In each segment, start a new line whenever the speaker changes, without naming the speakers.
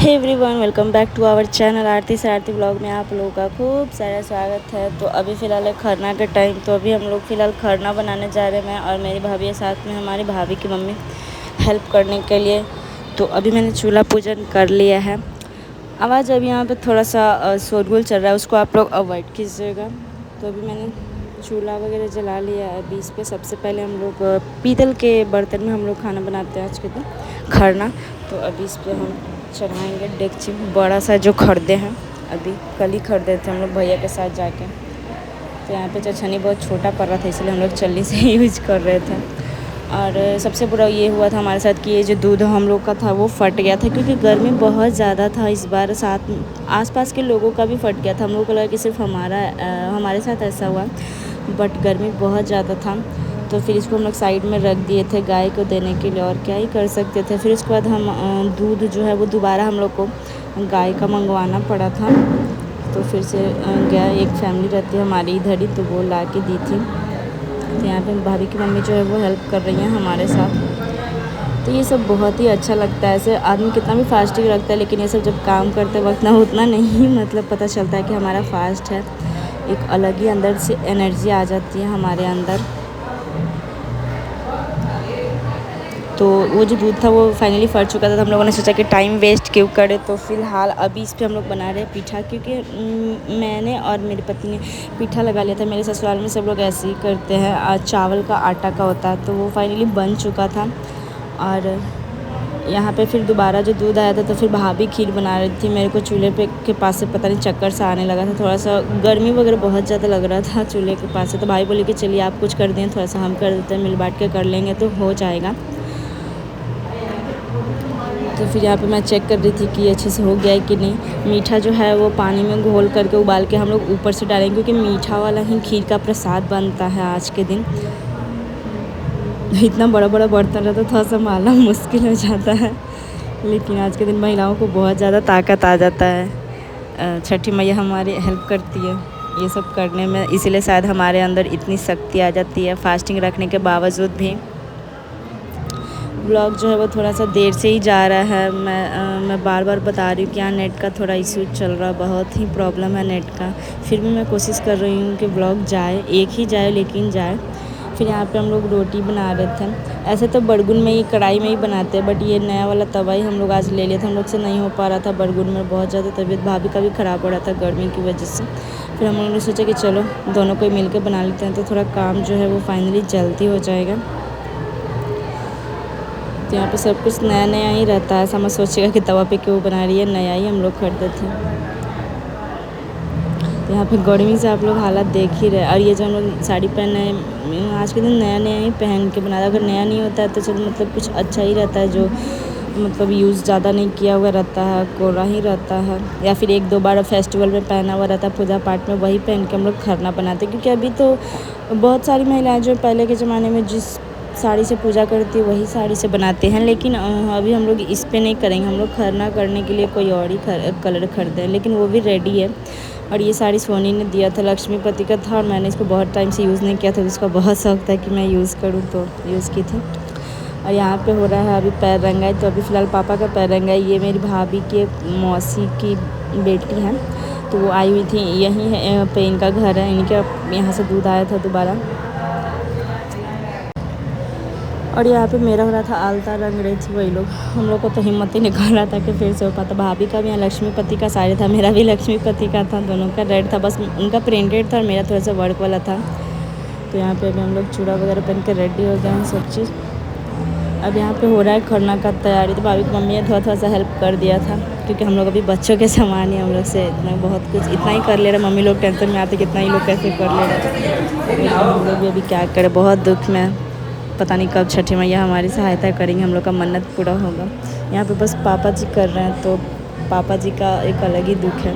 Hey everyone, welcome back to our channel Aarti से Aarti blog में आप लोगों का खूब सारा स्वागत है। तो अभी फ़िलहाल है खरना का टाइम, तो अभी हम लोग फ़िलहाल खरना बनाने जा रहे हैं और मेरी भाभी है साथ में, हमारी भाभी की मम्मी हेल्प करने के लिए। तो अभी मैंने चूल्हा पूजन कर लिया है। आवाज़ अभी यहाँ पे थोड़ा सा शोरगुल चल रहा है, उसको आप लोग अवॉइड कीजिएगा। तो अभी मैंने चूल्हा वगैरह जला लिया है। अभी इस पर सबसे पहले हम लोग पीतल के बर्तन में हम लोग खाना बनाते हैं आज के दिन खरना। तो अभी इस पर हम चढ़ाएंगे डेगची बड़ा सा जो खरीदे हैं, अभी कल ही खरीदे थे हम लोग भैया के साथ जाके। तो यहाँ पे चछनी बहुत छोटा पड़ रहा था, इसलिए हम लोग चल्ली से यूज कर रहे थे। और सबसे बुरा ये हुआ था हमारे साथ कि ये जो दूध हम लोग का था वो फट गया था, क्योंकि गर्मी बहुत ज़्यादा था इस बार। साथ आसपास के लोगों का भी फट गया था, हम लोगों को लगा कि सिर्फ हमारे साथ ऐसा हुआ, बट गर्मी बहुत ज़्यादा था। तो फिर इसको हम लोग साइड में रख दिए थे गाय को देने के लिए, और क्या ही कर सकते थे। फिर उसके बाद हम दूध जो है वो दोबारा हम लोग को गाय का मंगवाना पड़ा था। तो फिर से गया, एक फैमिली रहती है हमारी इधर ही, तो वो ला के दी थी। तो यहाँ पे भाभी की मम्मी जो है वो हेल्प कर रही हैं हमारे साथ। तो ये सब बहुत ही अच्छा लगता है। ऐसे आदमी कितना भी फास्टिंग रखता है, लेकिन ये सब जब काम करते वक्त ना उतना नहीं मतलब पता चलता है कि हमारा फास्ट है। एक अलग ही अंदर से एनर्जी आ जाती है हमारे अंदर। तो वो जो दूध था वो फाइनली फट चुका था, तो हम लोगों ने सोचा कि टाइम वेस्ट क्यों करें। तो फ़िलहाल अभी इस पे हम लोग बना रहे हैं पीठा, क्योंकि मैंने और मेरी पति ने पीठा लगा लिया था। मेरे ससुराल में सब लोग ऐसे ही करते हैं, चावल का आटा का होता है। तो वो फाइनली बन चुका था। और यहाँ पे फिर दोबारा जो दूध आया था, तो फिर भाभी खीर बना रही थी। मेरे को चूल्हे पे के पास से पता नहीं चक्कर सा आने लगा था, थोड़ा सा गर्मी वगैरह बहुत ज़्यादा लग रहा था चूल्हे के पास से। तो भाई बोली कि चलिए आप कुछ कर दें, थोड़ा सा हम कर देते हैं, मिल बांट के कर लेंगे तो हो जाएगा। तो फिर यहाँ पे मैं चेक कर रही थी कि अच्छे से हो गया है कि नहीं। मीठा जो है वो पानी में घोल करके उबाल के हम लोग ऊपर से डालेंगे, क्योंकि मीठा वाला ही खीर का प्रसाद बनता है आज के दिन। इतना बड़ा बड़ा बर्तन रहता तो थोड़ा संभालना मुश्किल हो जाता है, लेकिन आज के दिन महिलाओं को बहुत ज़्यादा ताकत आ जाता है। छठी मैया हमारी हेल्प करती है ये सब करने में, इसीलिए शायद हमारे अंदर इतनी शक्ति आ जाती है फास्टिंग रखने के बावजूद भी। ब्लॉग जो है वो थोड़ा सा देर से ही जा रहा है। मैं बार बार बता रही हूँ कि यहाँ नेट का थोड़ा इशू चल रहा है, बहुत ही प्रॉब्लम है नेट का। फिर भी मैं कोशिश कर रही हूँ कि ब्लॉग जाए, एक ही जाए लेकिन जाए। फिर यहाँ पे हम लोग रोटी बना रहे थे। ऐसे तो बरगुन में ही कढ़ाई में ही बनाते हैं, बट ये नया वाला तवा ही हम लोग आज ले लिए थे। हम लोग से नहीं हो पा रहा था बरगुन में, बहुत ज़्यादा तबीयत भाभी का भी ख़राब हो रहा था गर्मी की वजह से। फिर हम लोगों ने सोचा कि चलो दोनों को मिल के बना लेते हैं, तो थोड़ा काम जो है वो फाइनली जल्दी हो जाएगा। तो यहाँ पे सब कुछ नया नया ही रहता है। समझ सोचेगा कि तवा पे क्यों बना रही है, नया ही हम लोग खरीदे थे। तो यहाँ पे गर्मी से आप लोग हालत देख ही रहे। और ये जो हम लोग साड़ी पहने हैं आज के दिन नया नया ही पहन के बना रहा। अगर नया नहीं होता है तो चलो मतलब कुछ अच्छा ही रहता है, जो मतलब यूज़ ज़्यादा नहीं किया हुआ रहता है, कोरा ही रहता है, या फिर एक दो बार फेस्टिवल में पहना हुआ रहता है पूजा पाठ में, वही पहन के हम लोग खरना बनाते हैं। क्योंकि अभी तो बहुत सारी महिलाएं जो पहले के ज़माने में जिस साड़ी से पूजा करती है वही साड़ी से बनाते हैं, लेकिन अभी हम लोग इस पे नहीं करेंगे। हम लोग खरना करने के लिए कोई और ही कलर खरीदे हैं, लेकिन वो भी रेडी है। और ये साड़ी सोनी ने दिया था, लक्ष्मीपति का था, और मैंने इसको बहुत टाइम से यूज़ नहीं किया था, उसका बहुत शौक था कि मैं यूज़ करूँ, तो यूज़ की थी। और यहाँ पे हो रहा है अभी पैर रंगाई। तो अभी फ़िलहाल पापा का पैर रंगाई। ये मेरी भाभी के मौसी की बेटी है, तो वो आई हुई थी, यहीं है पे इनका घर है, इनके यहाँ से दूध आया था दोबारा। और यहाँ पे मेरा हो रहा था आलता रंग रही थी वही लोग। हम लोग को तो हिम्मत ही नहीं कर रहा था कि फिर से हो पाता। भाभी का भी यहाँ लक्ष्मीपति का साड़ी था, मेरा भी लक्ष्मीपति का था, दोनों का रेड था, बस उनका प्रिंटेड था और मेरा थोड़ा सा वर्क वाला था। तो यहाँ पे अभी हम लोग चूड़ा वगैरह पहन के रेडी हो गए हैं सब चीज़। अब यहाँ पे हो रहा है खरना का तैयारी। तो भाभी की मम्मी ने थोड़ा सा हेल्प कर दिया था, क्योंकि हम लोग अभी बच्चों के समान ही हम लोग से इतना बहुत कुछ इतना ही कर ले रहे। मम्मी लोग टेंशन में आते कितना ही लोग कैसे कर ले रहे, हम लोग भी अभी क्या करें, बहुत दुख में। पता नहीं कब छठी मैया हमारी सहायता करेंगे, हम लोग का मन्नत पूरा होगा। यहाँ पे बस पापा जी कर रहे हैं, तो पापा जी का एक अलग ही दुख है,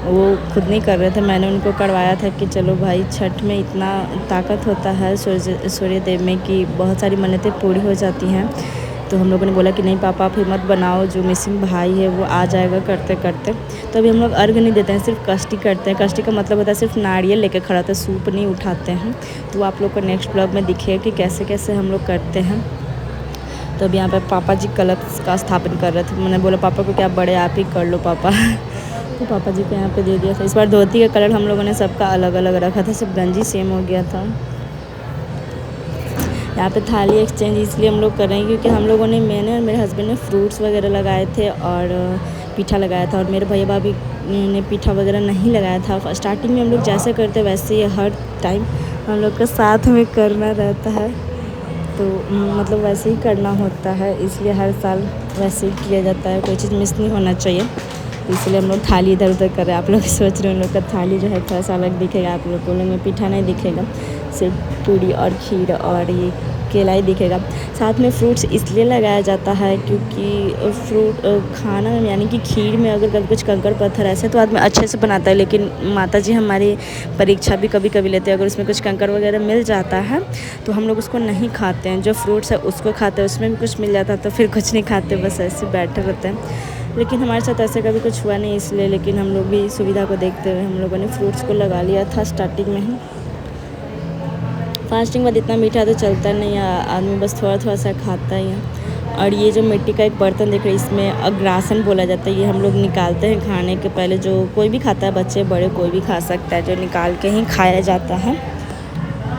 वो खुद नहीं कर रहे थे, मैंने उनको करवाया था कि चलो भाई, छठ में इतना ताकत होता है सूर्य देव में कि बहुत सारी मन्नतें पूरी हो जाती हैं। तो हम लोगों ने बोला कि नहीं पापा आप हिम्मत बनाओ, जो मिसिंग भाई है वो आ जाएगा करते करते। तो अभी हम लोग अर्घ नहीं देते हैं, सिर्फ कष्टी करते हैं। कष्टी का मतलब होता है सिर्फ नारियल लेके खड़ा होता है, सूप नहीं उठाते हैं। तो आप लोग को नेक्स्ट ब्लॉग में दिखेगा कि कैसे कैसे हम लोग करते हैं। तो अभी यहाँ पे पापा जी कलश का स्थापन कर रहे थे। मैंने बोला पापा को क्या बड़े आप ही कर लो पापा तो पापा जी को यहाँ पे दे दिया था। इस बार धोती का कलर हम लोगों ने सबका अलग अलग रखा था, सब गंजी सेम हो गया था। यहाँ पे थाली एक्सचेंज इसलिए हम लोग कर रहे हैं क्योंकि हम लोगों ने, मैंने और मेरे हस्बैंड ने फ्रूट्स वगैरह लगाए थे और पीठा लगाया था, और मेरे भैया भाभी ने पीठा वगैरह नहीं लगाया था। स्टार्टिंग में हम लोग जैसे करते वैसे ही हर टाइम हम लोग का साथ में करना रहता है, तो मतलब वैसे ही करना होता है, इसलिए हर साल वैसे ही किया जाता है, कोई चीज़ मिस नहीं होना चाहिए। इसलिए हम लोग थाली इधर उधर कर रहे हैं। आप लोग सोच रहे हैं उन लोग का थाली जो है थोड़ा सा अलग दिखेगा, आप लोग को में पीठा नहीं दिखेगा, सिर्फ पूड़ी और खीर और ये केला ही दिखेगा। साथ में फ्रूट्स इसलिए लगाया जाता है क्योंकि फ्रूट खाना यानी कि खीर में अगर कभी कुछ कंकड़ पत्थर ऐसे तो आदमी अच्छे से बनाता है, लेकिन माता जी हमारी परीक्षा भी कभी कभी लेते हैं। अगर उसमें कुछ कंकड़ वगैरह मिल जाता है तो हम लोग उसको नहीं खाते हैं, जो फ्रूट्स है उसको खाते हैं। उसमें भी कुछ मिल जाता है तो फिर कुछ नहीं खाते, बस ऐसे बैठे रहते हैं। लेकिन हमारे साथ ऐसे कभी कुछ हुआ नहीं, इसलिए लेकिन हम लोग भी सुविधा को देखते हुए हम लोगों ने फ्रूट्स को लगा लिया था स्टार्टिंग में ही। फास्टिंग बाद इतना मीठा तो चलता नहीं है, आदमी बस थोड़ा थोड़ा सा खाता ही है। और ये जो मिट्टी का एक बर्तन देख रहे हैं, इसमें अग्रासन बोला जाता है। ये हम लोग निकालते हैं खाने के पहले, जो कोई भी खाता है, बच्चे बड़े कोई भी खा सकता है, जो निकाल के ही खाया जाता है।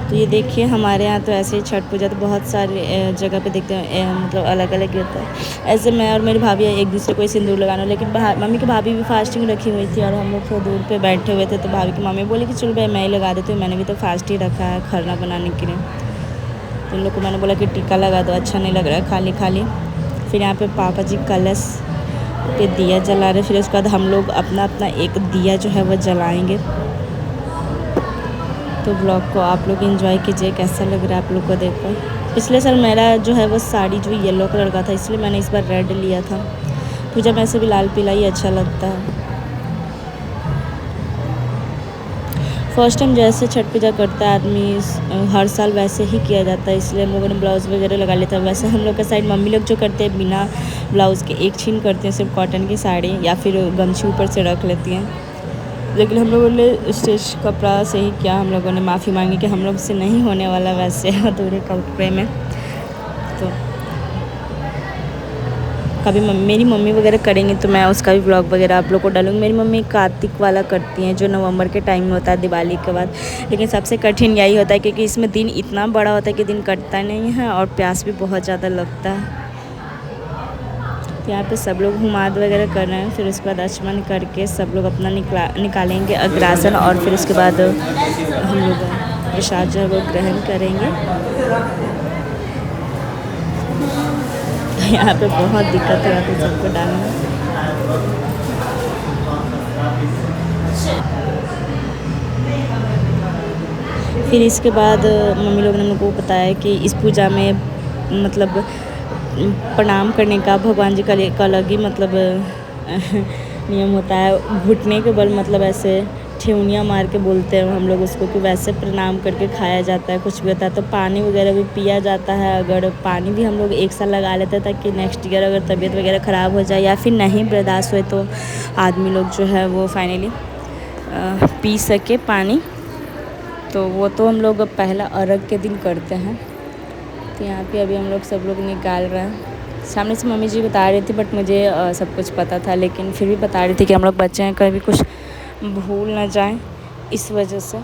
तो ये देखिए हमारे यहाँ तो ऐसे ही छठ पूजा तो बहुत सारे जगह पे देखते हैं, मतलब अलग अलग होता है। ऐसे मैं और मेरी भाभी एक दूसरे को सिंदूर लगाना, लेकिन मम्मी की भाभी भी फास्टिंग रखी हुई थी और हम लोग थोड़ा दूर पे बैठे हुए थे, तो भाभी की मम्मी बोली कि चलो भाई मैं ही लगा देती हूँ, मैंने भी तो फास्ट ही रखा है खरना बनाने के लिए। तो उन लोग को मैंने बोला कि टीका लगा दो, अच्छा नहीं लग रहा है खाली खाली। फिर यहाँ पर पापा जी कलश पे दिया जला रहे, फिर उसके बाद हम लोग अपना अपना एक दिया जो है वो जलाएँगे। तो ब्लॉग को आप लोग एंजॉय कीजिए, कैसा लग रहा है आप लोग को देखकर। पिछले साल मेरा जो है वो साड़ी जो येलो कलर का था, इसलिए मैंने इस बार रेड लिया था। पूजा में ऐसे भी लाल पीला ही अच्छा लगता है। फर्स्ट टाइम जैसे छठ पूजा करता है आदमी हर साल वैसे ही किया जाता है, इसलिए हम लोगों ने ब्लाउज़ वगैरह लगा लिया था। वैसे हम लोग का साइड मम्मी लोग जो करते हैं बिना ब्लाउज़ के एक छीन करते हैं, सिर्फ कॉटन की साड़ी या फिर गमछी ऊपर से रख लेती हैं। लेकिन हम लोगों ने स्टेज कपड़ा से ही किया। हम लोगों ने माफ़ी मांगी कि हम लोग से नहीं होने वाला वैसे अधूरे कपड़े में। तो कभी मेरी मम्मी वगैरह करेंगी तो मैं उसका भी ब्लॉग वगैरह आप लोग को डालूँगी। मेरी मम्मी कार्तिक वाला करती हैं, जो नवंबर के टाइम में होता है दिवाली के बाद। लेकिन सबसे कठिन यही होता है क्योंकि इसमें दिन इतना बड़ा होता है कि दिन कटता नहीं है और प्यास भी बहुत ज़्यादा लगता है। तो यहाँ पे सब लोग हुमाद वगैरह कर रहे हैं, फिर उसके बाद आचमन करके सब लोग अपना निकालेंगे अग्रासन, और फिर उसके बाद हम लोग प्रसाद जो है वो ग्रहण करेंगे। यहाँ पे बहुत दिक्कत है तो सबको डालना। फिर इसके बाद मम्मी लोग ने मेरे को बताया कि इस पूजा में मतलब प्रणाम करने का भगवान जी का अलग ही मतलब नियम होता है। घुटने के बल मतलब ऐसे ठेवनियाँ मार के बोलते हैं हम लोग उसको, कि वैसे प्रणाम करके खाया जाता है। कुछ भी होता है तो पानी वगैरह भी पिया जाता है। अगर पानी भी हम लोग एक साल लगा लेते हैं ताकि नेक्स्ट ईयर अगर तबीयत वगैरह ख़राब हो जाए या फिर नहीं बर्दाश्त हुए तो आदमी लोग जो है वो फाइनली पी सके पानी। तो वो तो हम लोग पहला अर्घ के दिन करते हैं। तो यहाँ पे अभी हम लोग सब लोग निकाल रहे हैं। सामने से मम्मी जी बता रही थी, बट मुझे सब कुछ पता था, लेकिन फिर भी बता रही थी कि हम लोग बच्चे हैं, कभी कुछ भूल ना जाएं, इस वजह से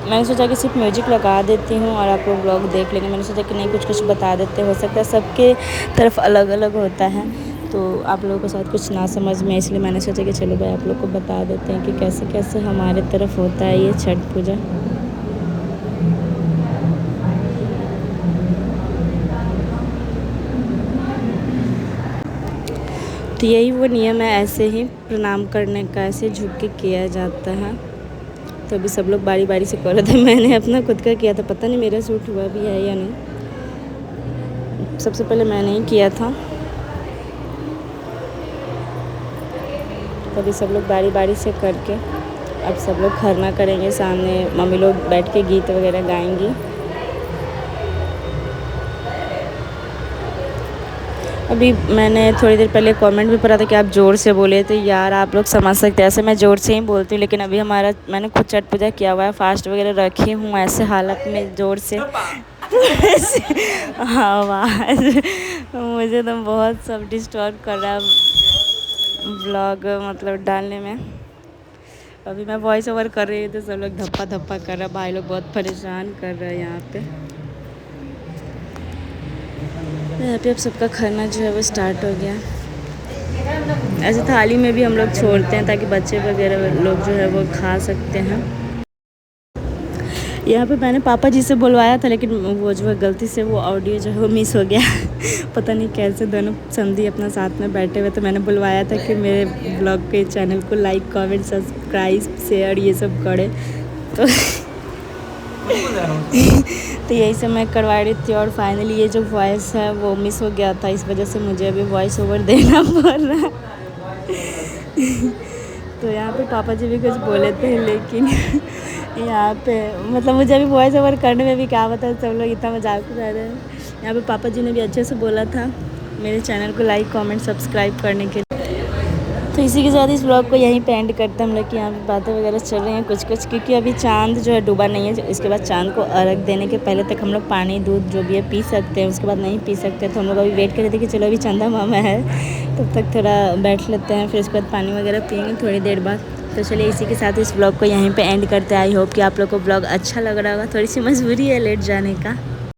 मैंने सोचा कि सिर्फ म्यूजिक लगा देती हूँ और आप लोग ब्लॉग देख लेंगे। मैंने सोचा कि नहीं कुछ बता देते, हो सकता है सबके तरफ अलग अलग होता है तो आप लोगों के साथ कुछ ना समझ में, इसलिए मैंने सोचा कि चलो भाई आप लोग को बता देते हैं कि कैसे कैसे हमारे तरफ होता है ये छठ पूजा। तो यही वो नियम है, ऐसे ही प्रणाम करने का, ऐसे झुक के किया जाता है। तो अभी सब लोग बारी बारी से कर रहे थे, मैंने अपना खुद का किया था, पता नहीं मेरा सूट हुआ भी है या नहीं। सबसे पहले मैंने ही किया था। तो अभी सब लोग बारी बारी से करके अब सब लोग खरना करेंगे। सामने मम्मी लोग बैठ के गीत वगैरह गाएंगी। अभी मैंने थोड़ी देर पहले कमेंट भी पढ़ा था कि आप ज़ोर से बोले, तो यार आप लोग समझ सकते हैं ऐसे मैं ज़ोर से ही बोलती हूँ, लेकिन अभी मैंने खुद छठ पूजा किया हुआ है, फास्ट वगैरह रखी हूँ, ऐसे हालत में ज़ोर से आवाज़ मुझे तो बहुत सब डिस्टर्ब कर रहा है ब्लॉग मतलब डालने में। अभी मैं वॉइस ओवर कर रही हूँ तो सब लोग धप्पा धप्पा कर रहा है, भाई लोग बहुत परेशान कर रहे हैं यहाँ पे। अब सबका खाना जो है वो स्टार्ट हो गया। ऐसे थाली में भी हम लोग छोड़ते हैं ताकि बच्चे वगैरह लोग जो है वो खा सकते हैं। यहाँ पे मैंने पापा जी से बुलवाया था, लेकिन वो जो है गलती से वो ऑडियो जो है वो मिस हो गया। पता नहीं कैसे दोनों समधी अपना साथ में बैठे हुए, तो मैंने बुलवाया था कि मेरे ब्लॉग के चैनल को लाइक कमेंट सब्सक्राइब शेयर ये सब करे, तो यही सब मैं करवा रही थी। और फाइनली ये जो वॉइस है वो मिस हो गया था, इस वजह से मुझे अभी वॉइस ओवर देना पड़ रहा है। तो यहाँ पे पापा जी भी कुछ बोले थे, लेकिन यहाँ पे मतलब मुझे अभी वॉइस ओवर करने में भी क्या पता सब लोग इतना मजाक उड़ा रहे हैं। यहाँ पे पापा जी ने भी अच्छे से बोला था मेरे चैनल को लाइक कमेंट सब्सक्राइब करने के लिए। तो इसी के साथ इस ब्लॉग को यहीं पे एंड करते हैं हम लोग की। यहाँ पे बातें वगैरह चल रही हैं कुछ कुछ, क्योंकि अभी चांद जो है डूबा नहीं है। इसके बाद चांद को अर्घ देने के पहले तक हम लोग पानी दूध जो भी है पी सकते हैं, उसके बाद नहीं पी सकते। तो हम लोग अभी वेट कर रहे थे कि चलो अभी चंदा मामा है, तब तक थोड़ा बैठ लेते हैं, फिर उसके बाद पानी वगैरह पियेंगे थोड़ी देर बाद। तो चलिए इसी के साथ इस ब्लॉग को यहीं पे एंड करते हैं। आई होप कि आप लोग को ब्लॉग अच्छा लग रहा होगा। थोड़ी सी मजबूरी है लेट जाने का।